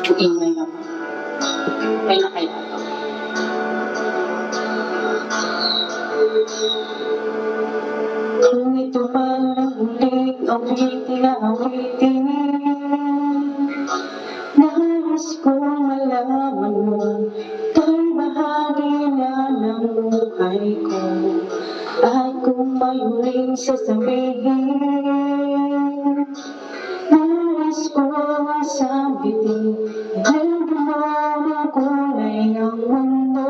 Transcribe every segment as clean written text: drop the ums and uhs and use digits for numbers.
Ingay na po. Okay na kaya ito. Kung ito man ang huling awitin, nais kong malaman mo, ito'y bahagi na ng buhay ko. At kung may huling sasabihin, nais kong sabihin, nagdamang ang kulay ng mundo.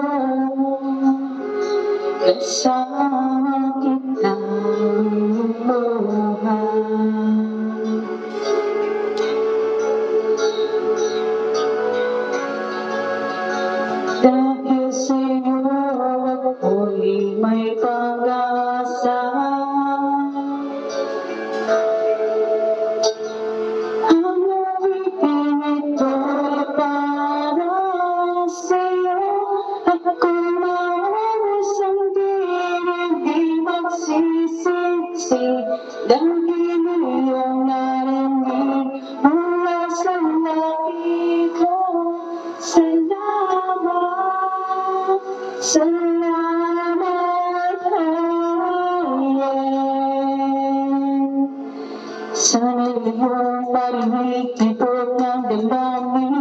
Kasama kitang lumuhan. Dahil sa'yo ako'y may pag-asa. Ang awitin ito'y para sa'yo. At kung mawawas ang di magsisisi, dahil iyong narinig mula sa labi ko. Salamat, salamat, sana iyong marinig tibok ng damdamin.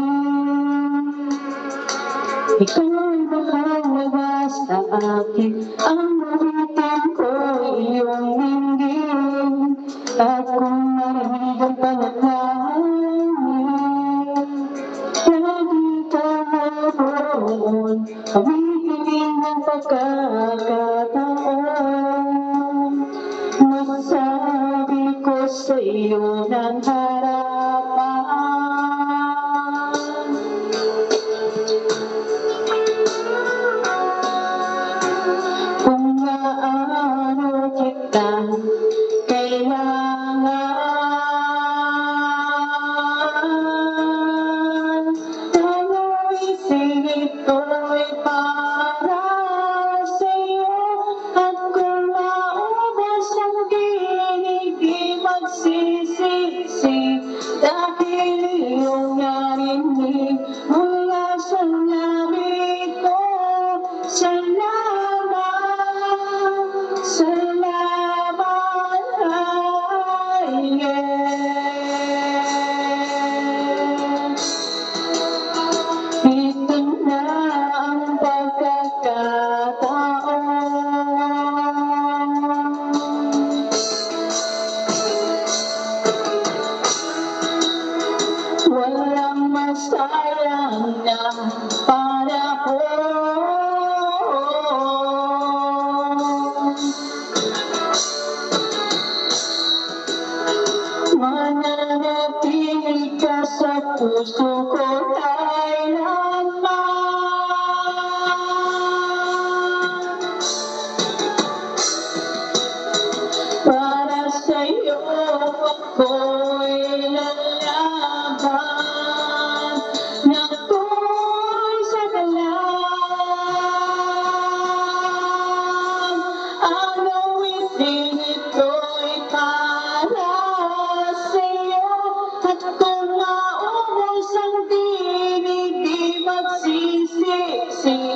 Ikaw ay mahalaga sa akin, ang awitin ko'y iyong dinggin. At kung marinig ang panalangin, lagi ka naroon, awitin ng pagkakataon. Masabi ko sa iyo ng harapan, kung gaano kita kailangan. Ang awitin ito'y para sa'yo. At kung maubos ang dinig, di magsisisi, dahil iyong narinig mula sa labi ko. Salamat, salamat, ito na ang pagkakataon. Walang masayang na panahon. Mananatili ka sa puso ko kailanman. Para sa'yo ako'y lalaban, ako'y sagalan. Ang awitin ito'y para sa'yo. At kung maubos ang dinig, di magsisisi,